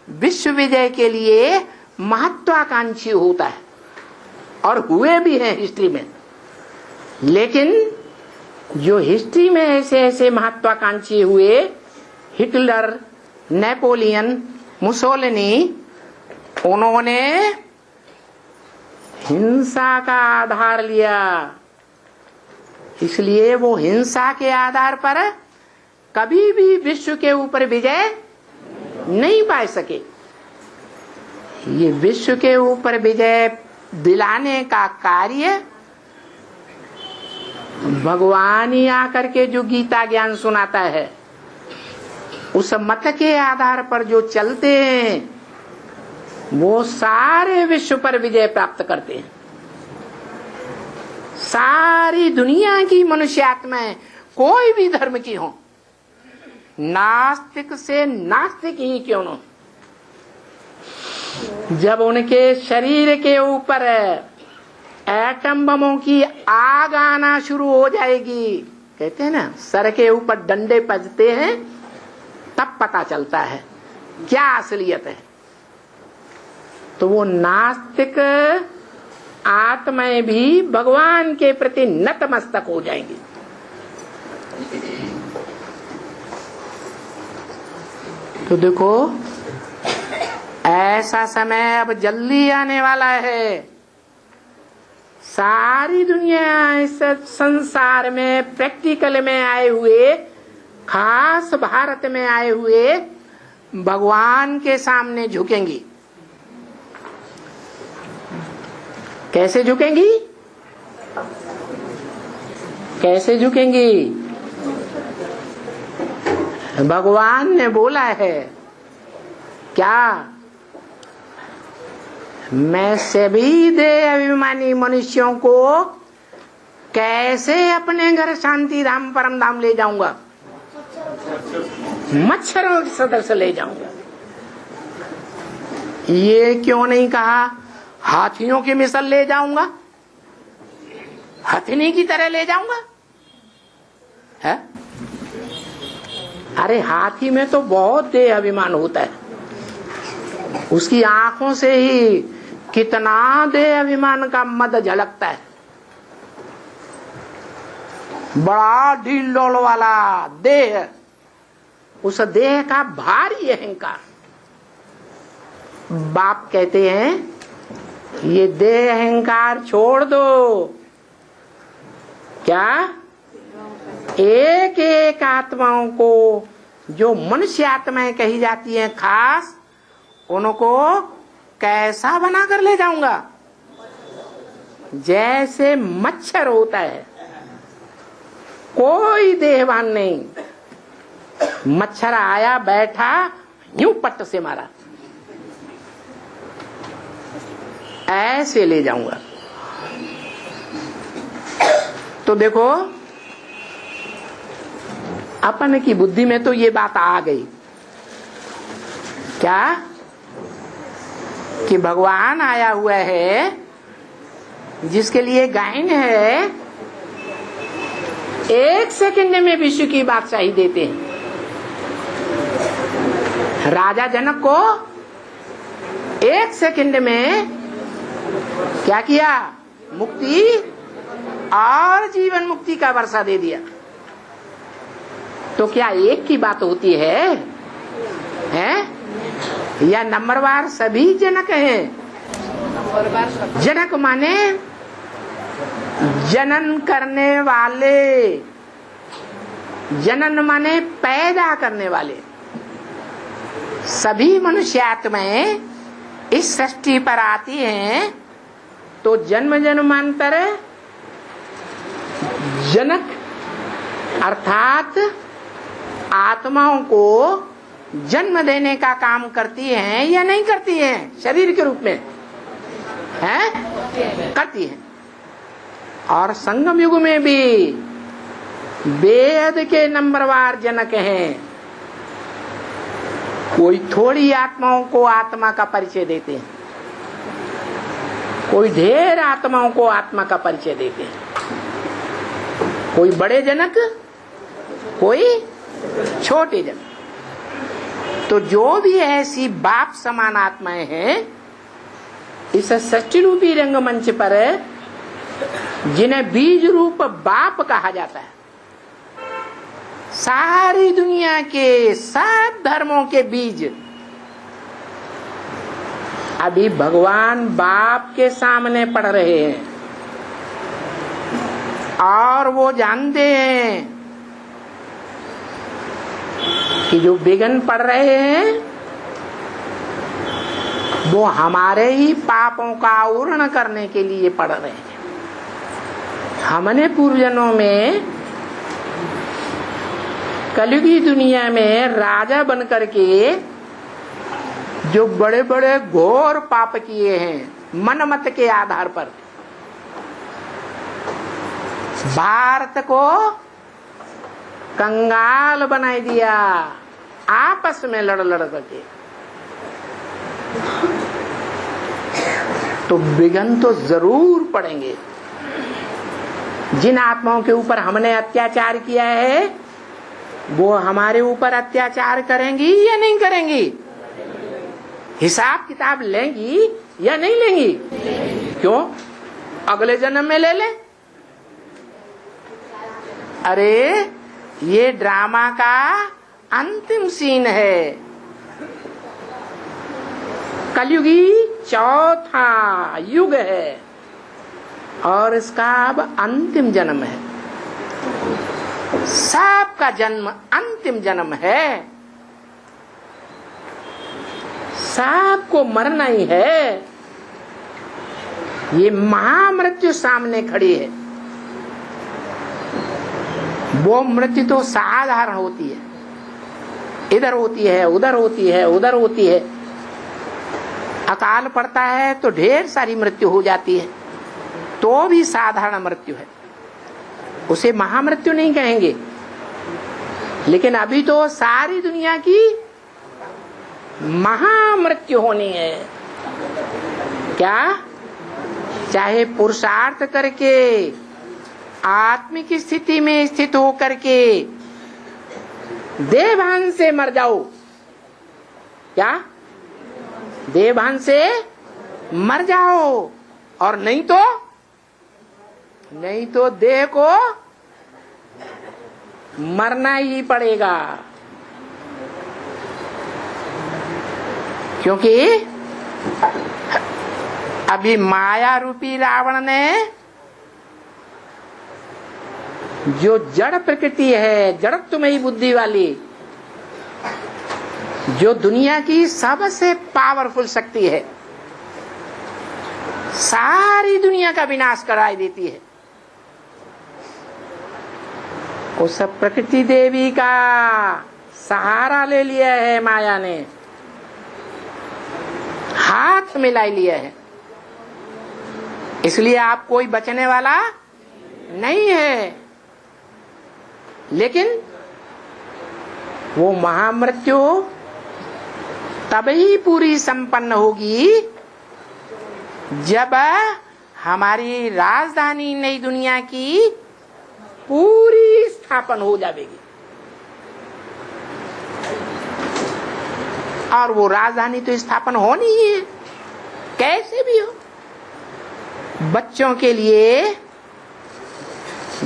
विश्व विजय के लिए महत्वाकांक्षी होता है, और हुए भी हैं हिस्ट्री में। लेकिन जो हिस्ट्री में ऐसे ऐसे महत्वाकांक्षी हुए, हिटलर, नेपोलियन, मुसोलिनी, उन्होंने हिंसा का आधार लिया, इसलिए वो हिंसा के आधार पर कभी भी विश्व के ऊपर विजय नहीं पा सके। ये विश्व के ऊपर विजय दिलाने का कार्य भगवान ही आकर के जो गीता ज्ञान सुनाता है, उस मत के आधार पर जो चलते हैं, वो सारे विश्व पर विजय प्राप्त करते हैं। सारी दुनिया की मनुष्य आत्माएं, कोई भी धर्म की हो, नास्तिक से नास्तिक ही क्यों न, जब उनके शरीर के ऊपर एटम बमों की आग आना शुरू हो जाएगी, कहते हैं ना सर के ऊपर डंडे बजते हैं, तब पता चलता है क्या असलियत है। तो वो नास्तिक आत्माएं भी भगवान के प्रति नतमस्तक हो जाएंगी। तो देखो, ऐसा समय अब जल्दी आने वाला है। सारी दुनिया इस संसार में प्रैक्टिकल में आए हुए, खास भारत में आए हुए भगवान के सामने झुकेंगी। कैसे झुकेंगी? कैसे झुकेंगी? भगवान ने बोला है क्या? मैं सभी देह अभिमानी मनुष्यों को कैसे अपने घर शांति धाम परम धाम ले जाऊंगा? मच्छरों के सदस्य ले जाऊंगा। ये क्यों नहीं कहा हाथियों की मिसल ले जाऊंगा, हथिनी की तरह ले जाऊंगा? है? अरे हाथी में तो बहुत देह अभिमान होता है, उसकी आंखों से ही कितना देह अभिमान का मद झलकता है। बड़ा ढील डोल वाला देह, उस देह का भारी अहंकार। बाप कहते हैं ये देह अहंकार छोड़ दो। क्या? एक एक आत्माओं को, जो मनुष्य आत्माएं कही जाती हैं खास, उनको कैसा बना कर ले जाऊंगा? जैसे मच्छर होता है, कोई देहवान नहीं, मच्छर आया बैठा, यूं पट्ट से मारा, ऐसे ले जाऊंगा। तो देखो, अपन की बुद्धि में तो ये बात आ गई क्या कि भगवान आया हुआ है, जिसके लिए गायन है, 1 सेकंड में विश्व की बादशाही देते हैं। राजा जनक को 1 सेकंड में क्या किया? मुक्ति और जीवन मुक्ति का वर्षा दे दिया। तो क्या एक की बात होती है? या नंबरवार सभी जनक हैं? जनक माने जनन करने वाले, जनन माने पैदा करने वाले। सभी मनुष्यात्माएं इस सृष्टि पर आती हैं तो जन्म जन्मांतर जनक अर्थात आत्माओं को जन्म देने का काम करती हैं या नहीं करती हैं? शरीर के रूप में हैं? करती हैं। और संगम युग में भी वेद के नंबरवार जनक हैं। कोई थोड़ी आत्माओं को आत्मा का परिचय देते हैं, कोई ढेर आत्माओं को आत्मा का परिचय देते हैं। कोई बड़े जनक, कोई छोटे जनक। तो जो भी ऐसी बाप समान आत्माएं हैं इस सृष्टि रूपी रंगमंच पर, जिन्हें बीज रूप बाप कहा जाता है, सारी दुनिया के सब धर्मों के बीज अभी भगवान बाप के सामने पड़ रहे हैं। और वो जानते हैं कि जो विघ्न पड़ रहे हैं वो हमारे ही पापों का आवरण करने के लिए पड़ रहे हैं। हमने पूर्वजन्मों में कलयुगी दुनिया में राजा बन करके जो बड़े बड़े घोर पाप किए हैं मनमत के आधार पर, भारत को कंगाल बनाई दिया आपस में लड़ लड़ करके। तो विघ्न तो जरूर पड़ेंगे। जिन आत्माओं के ऊपर हमने अत्याचार किया है वो हमारे ऊपर अत्याचार करेंगी या नहीं करेंगी? हिसाब किताब लेंगी या नहीं लेंगी? क्यों? अगले जन्म में ले ले। अरे ये ड्रामा का अंतिम सीन है। कलयुगी चौथा युग है और इसका अब अंतिम जन्म है। सबका जन्म अंतिम जन्म है। सबको मरना ही है। ये महामृत्यु सामने खड़ी है। वो मृत्यु तो साधारण होती है, इधर होती है, उधर होती है, उधर होती है। अकाल पड़ता है तो ढेर सारी मृत्यु हो जाती है, तो भी साधारण मृत्यु है, उसे महामृत्यु नहीं कहेंगे। लेकिन अभी तो सारी दुनिया की महामृत्यु होनी है। क्या? चाहे पुरुषार्थ करके आत्मिक स्थिति में स्थित होकर के देवभान से मर जाओ। क्या? देवभान से मर जाओ। और नहीं तो देह को मरना ही पड़ेगा। क्योंकि अभी माया रूपी रावण ने जो जड़ प्रकृति है, जड़त्वमयी बुद्धि वाली, जो दुनिया की सबसे पावरफुल शक्ति है, सारी दुनिया का विनाश कराई देती है। उस प्रकृति देवी का सहारा ले लिया है माया ने, हाथ मिलाई लिया है। इसलिए आप कोई बचने वाला नहीं है। लेकिन वो महामृत्यु तभी पूरी संपन्न होगी जब हमारी राजधानी नई दुनिया की पूरी स्थापना हो जाएगी। और वो राजधानी तो स्थापना होनी ही है, कैसे भी हो। बच्चों के लिए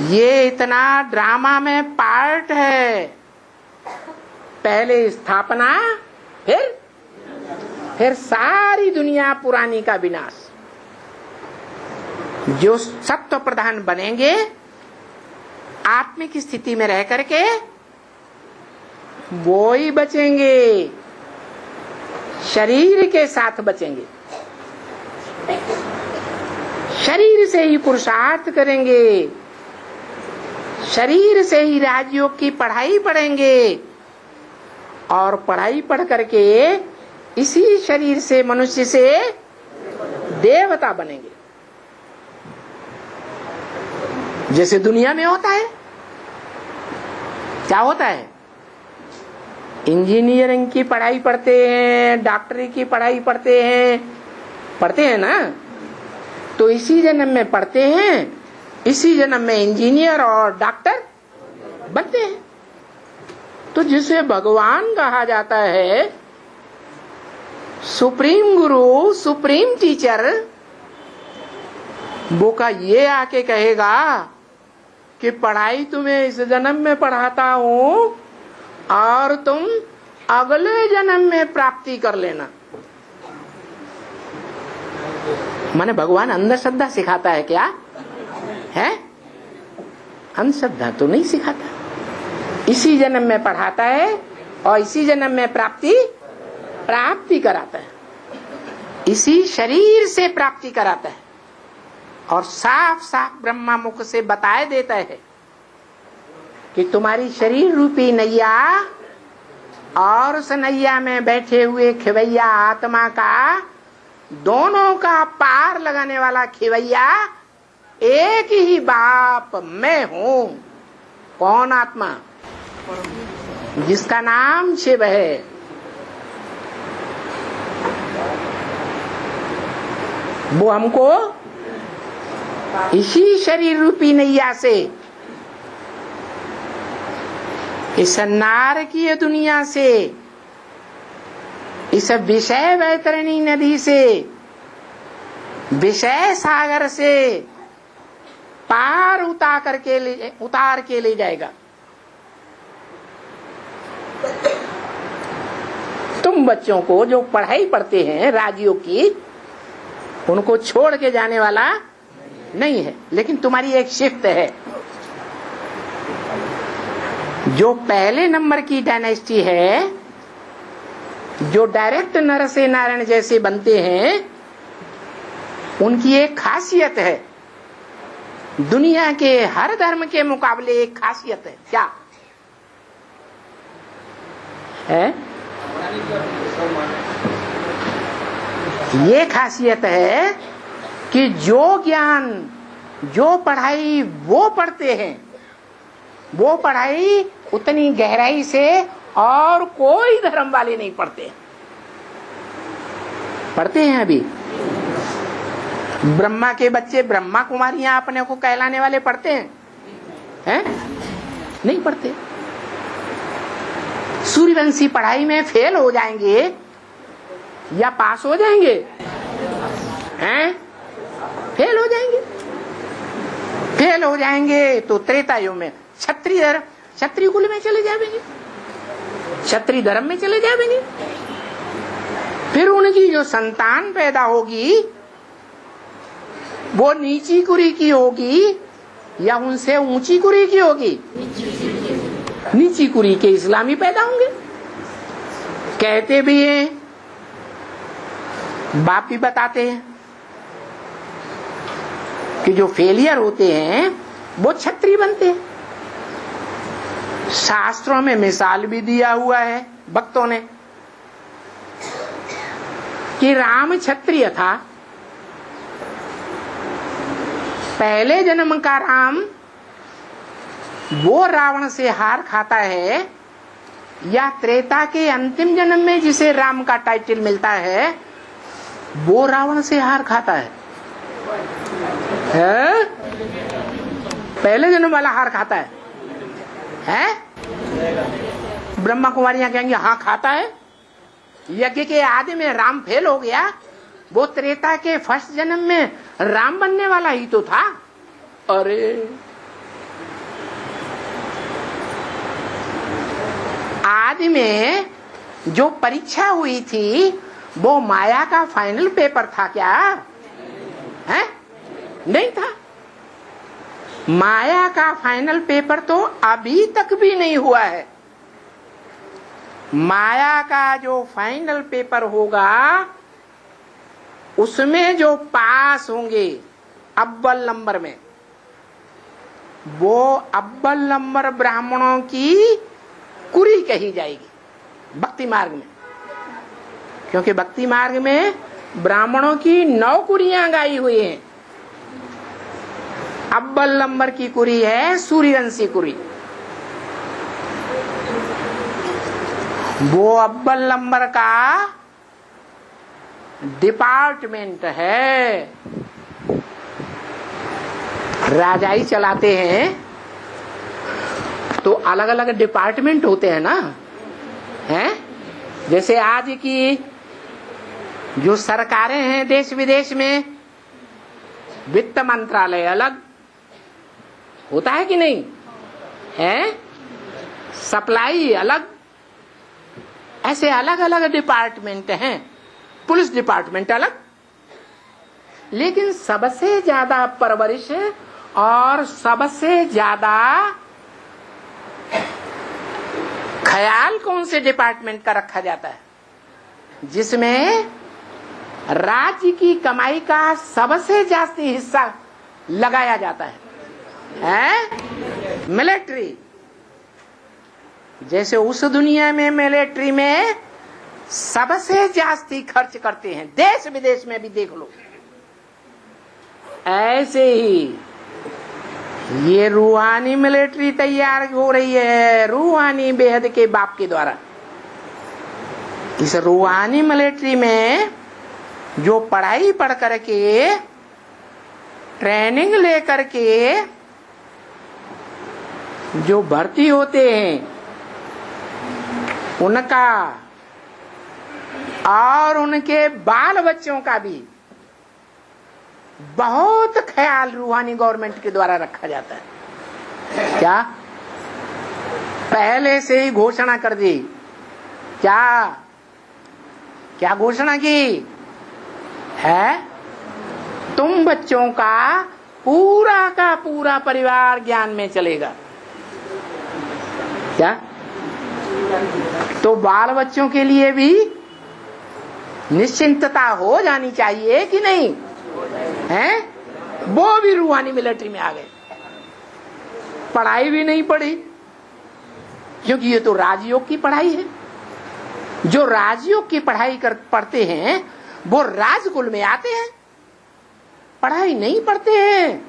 ये इतना ड्रामा में पार्ट है। पहले स्थापना, फिर सारी दुनिया पुरानी का विनाश। जो सत्व प्रधान बनेंगे आत्मिक स्थिति में रह करके वो ही बचेंगे। शरीर के साथ बचेंगे, शरीर से ही पुरुषार्थ करेंगे, शरीर से ही राजयोग की पढ़ाई पढ़ेंगे और पढ़ाई पढ़ करके इसी शरीर से मनुष्य से देवता बनेंगे। जैसे दुनिया में होता है, क्या होता है? इंजीनियरिंग की पढ़ाई पढ़ते हैं, डॉक्टरी की पढ़ाई पढ़ते हैं ना, तो इसी जन्म में पढ़ते हैं, इसी जन्म में इंजीनियर और डॉक्टर बनते हैं। तो जिसे भगवान कहा जाता है, सुप्रीम गुरु, सुप्रीम टीचर, वो का ये आके कहेगा कि पढ़ाई तुम्हें इस जन्म में पढ़ाता हूं और तुम अगले जन्म में प्राप्ति कर लेना। माने भगवान अंधश्रद्धा सिखाता है क्या? है? अंधश्रद्धा तो नहीं सिखाता, इसी जन्म में पढ़ाता है और इसी जन्म में प्राप्ति कराता है, इसी शरीर से प्राप्ति कराता है और साफ साफ ब्रह्मा मुख से बताए देता है कि तुम्हारी शरीर रूपी नैया और उस नैया में बैठे हुए खिवैया आत्मा का, दोनों का पार लगाने वाला खिवैया एक ही बाप मैं हूं। कौन आत्मा? जिसका नाम शिव है। वो हमको इसी शरीर रूपी नैया से, इस नारकीय दुनिया से, इस विषय वैतरणी नदी से, विषय सागर से पार उतार के ले जाएगा। तुम बच्चों को जो पढ़ाई पढ़ते हैं राजियों की, उनको छोड़ के जाने वाला नहीं है, लेकिन तुम्हारी एक शिफ्ट है। जो पहले नंबर की डायनेस्टी है, जो डायरेक्ट नर से नारायण जैसे बनते हैं, उनकी एक खासियत है, दुनिया के हर धर्म के मुकाबले एक खासियत है। क्या है? ये खासियत है कि जो ज्ञान, जो पढ़ाई वो पढ़ते हैं, वो पढ़ाई उतनी गहराई से और कोई धर्म वाले नहीं पढ़ते। पढ़ते हैं अभी ब्रह्मा के बच्चे, ब्रह्मा कुमारियां अपने को कहलाने वाले पढ़ते हैं? नहीं पढ़ते। सूर्यवंशी पढ़ाई में फेल हो जाएंगे या पास हो जाएंगे? हैं? फेल हो जाएंगे। फेल हो जाएंगे तो त्रेता युग में क्षत्रिय कुल में चले जाएंगे, क्षत्रिय धर्म में चले जाएंगे। फिर उनकी जो संतान पैदा होगी वो नीची कुरी की होगी या उनसे ऊंची कुरी की होगी? नीची कुरी के इस्लामी पैदा होंगे। कहते भी हैं, बाप भी बताते हैं कि जो फेलियर होते हैं वो क्षत्रिय बनते हैं। शास्त्रों में मिसाल भी दिया हुआ है भक्तों ने कि राम क्षत्रिय था, पहले जन्म का राम वो रावण से हार खाता है, या त्रेता के अंतिम जन्म में जिसे राम का टाइटल मिलता है वो रावण से हार खाता है? पहले जन्म वाला हार खाता है? ब्रह्मा कुमारियां कहेंगे हाँ खाता है। यज्ञ के आदि में राम फेल हो गया, वो त्रेता के फर्स्ट जन्म में राम बनने वाला ही तो था। अरे आदि में जो परीक्षा हुई थी वो माया का फाइनल पेपर था क्या? है? नहीं था। माया का फाइनल पेपर तो अभी तक भी नहीं हुआ है। माया का जो फाइनल पेपर होगा उसमें जो पास होंगे अव्वल नंबर में, वो अव्वल नंबर ब्राह्मणों की कुरी कही जाएगी भक्ति मार्ग में। क्योंकि भक्ति मार्ग में ब्राह्मणों की 9 कुरियां गाई हुई हैं। अव्वल नंबर की कुरी है सूर्यवंशी कुरी। वो अव्वल नंबर का डिपार्टमेंट है। राजा ही चलाते हैं तो अलग अलग डिपार्टमेंट होते हैं ना, हैं? जैसे आज की जो सरकारें हैं देश विदेश में, वित्त मंत्रालय अलग होता है कि नहीं है, सप्लाई अलग, ऐसे अलग अलग डिपार्टमेंट हैं। पुलिस डिपार्टमेंट अलग, लेकिन सबसे ज्यादा परवरिश और सबसे ज्यादा ख्याल कौन से डिपार्टमेंट का रखा जाता है? जिसमें राज्य की कमाई का सबसे ज्यादा हिस्सा लगाया जाता है मिलिट्री। जैसे उस दुनिया में मिलिट्री में सबसे ज्यादा खर्च करते हैं, देश विदेश में भी देख लो। ऐसे ही ये रूहानी मिलिट्री तैयार हो रही है रूहानी बेहद के बाप के द्वारा। इस रूहानी मिलिट्री में जो पढ़ाई पढ़ करके ट्रेनिंग लेकर के जो भर्ती होते हैं उनका और उनके बाल बच्चों का भी बहुत ख्याल रूहानी गवर्नमेंट के द्वारा रखा जाता है। क्या पहले से ही घोषणा कर दी? क्या क्या घोषणा की है? तुम बच्चों का पूरा परिवार ज्ञान में चलेगा। क्या? तो बाल बच्चों के लिए भी निश्चिंतता हो जानी चाहिए कि नहीं है? वो भी रूहानी मिलिट्री में आ गए। पढ़ाई भी नहीं पढ़ी, क्योंकि ये तो राजयोग की पढ़ाई है। जो राजयोग की पढ़ाई पढ़ते हैं वो राजकुल में आते हैं। पढ़ाई नहीं पढ़ते हैं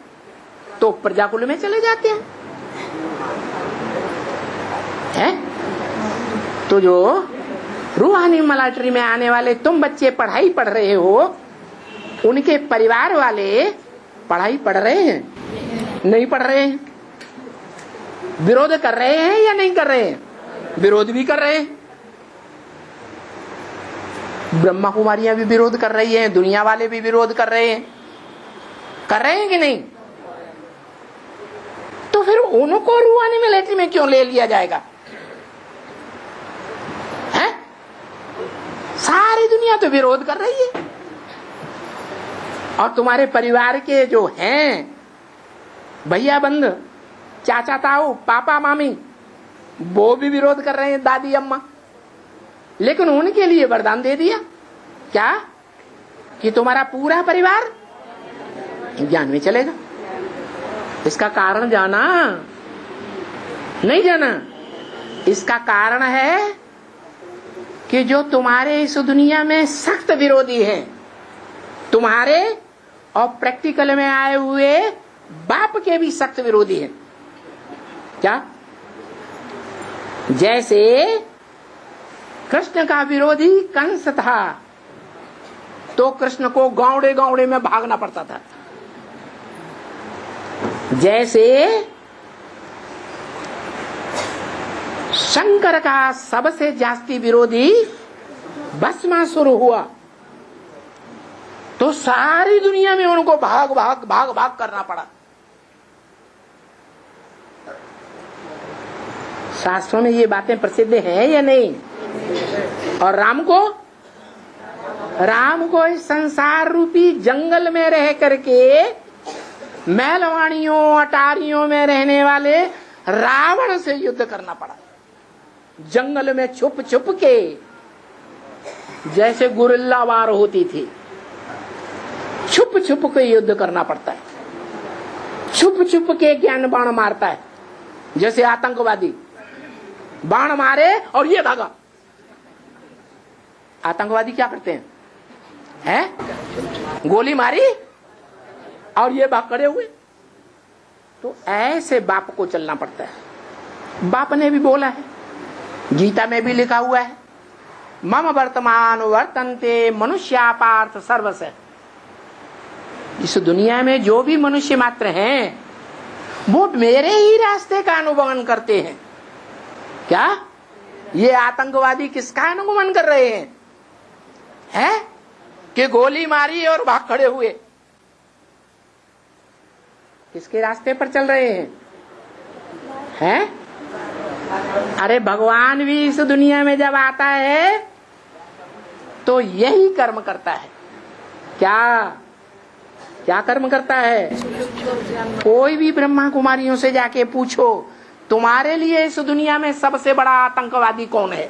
तो प्रजाकुल में चले जाते हैं। तो जो रूहानी मिलिट्री में आने वाले तुम बच्चे पढ़ाई पढ़ रहे हो, उनके परिवार वाले पढ़ाई पढ़ रहे हैं? नहीं पढ़ रहे हैं। विरोध कर रहे हैं या नहीं कर रहे हैं? विरोध भी कर रहे हैं। ब्रह्मा कुमारियां भी विरोध कर रही हैं, दुनिया वाले भी विरोध कर रहे हैं। कर रहे हैं कि नहीं? तो फिर उनको रूहानी मिलिट्री में क्यों ले लिया जाएगा? हैं? सारी दुनिया तो विरोध कर रही है। और तुम्हारे परिवार के जो हैं भैया बंद, चाचा ताऊ, पापा मामी, वो भी विरोध कर रहे हैं, दादी अम्मा। लेकिन उनके लिए वरदान दे दिया क्या कि तुम्हारा पूरा परिवार ज्ञान में चलेगा। इसका कारण जाना? नहीं जाना। इसका कारण है कि जो तुम्हारे इस दुनिया में सख्त विरोधी हैं, तुम्हारे और प्रैक्टिकल में आए हुए बाप के भी सख्त विरोधी हैं। क्या? जैसे कृष्ण का विरोधी कंस था तो कृष्ण को गावड़े गावड़े में भागना पड़ता था। जैसे शंकर का सबसे जास्ती विरोधी भस्मासुर हुआ तो सारी दुनिया में उनको भाग भाग भाग भाग करना पड़ा। शास्त्रों में ये बातें प्रसिद्ध हैं या नहीं? और राम को इस संसार रूपी जंगल में रह करके महलवाड़ियों अटारियों में रहने वाले रावण से युद्ध करना पड़ा। जंगल में छुप छुप के जैसे गुरिल्ला वार होती थी, छुप छुप के युद्ध करना पड़ता है, छुप छुप के ज्ञान बाण मारता है। जैसे आतंकवादी बाण मारे और ये भागा। आतंकवादी क्या करते हैं? गोली मारी और ये भाग खड़े हुए। तो ऐसे बाप को चलना पड़ता है। बाप ने भी बोला है, गीता में भी लिखा हुआ है, मम वर्तमान वर्तन्ते मनुष्या पार्थ सर्वस्य। इस दुनिया में जो भी मनुष्य मात्र हैं वो मेरे ही रास्ते का अनुगमन करते हैं। क्या ये आतंकवादी किसका अनुगमन कर रहे हैं? हैं कि गोली मारी और भाग खड़े हुए? किसके रास्ते पर चल रहे हैं? हैं? अरे भगवान भी इस दुनिया में जब आता है तो यही कर्म करता है। क्या क्या कर्म करता है? कोई भी ब्रह्मा कुमारियों से जाके पूछो, तुम्हारे लिए इस दुनिया में सबसे बड़ा आतंकवादी कौन है,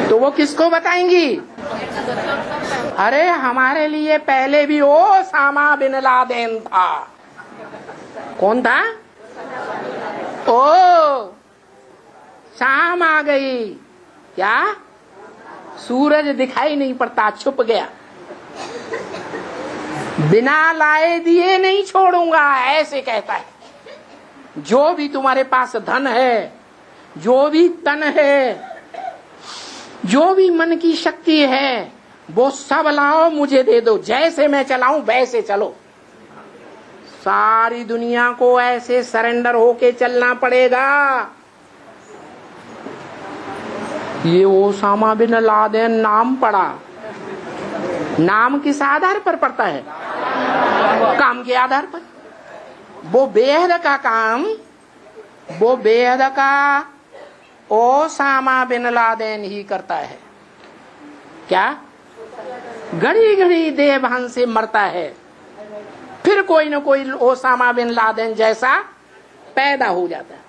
तो वो किसको बताएंगी? अरे हमारे लिए पहले भी ओसामा बिन लादेन था। कौन था? ओ शाम आ गई, क्या सूरज दिखाई नहीं पड़ता, छुप गया, बिना लाए दिए नहीं छोड़ूंगा, ऐसे कहता है। जो भी तुम्हारे पास धन है, जो भी तन है, जो भी मन की शक्ति है, वो सब लाओ मुझे दे दो, जैसे मैं चलाऊं वैसे चलो। सारी दुनिया को ऐसे सरेंडर होके चलना पड़ेगा। ये ओसामा बिन लादेन नाम पड़ा, नाम किस आधार पर पड़ता है? काम के आधार पर। वो बेहद का काम, वो बेहद का ओसामा बिन लादेन ही करता है। क्या? घड़ी घड़ी देहभान से मरता है, फिर कोई न कोई ओसामा बिन लादेन जैसा पैदा हो जाता है।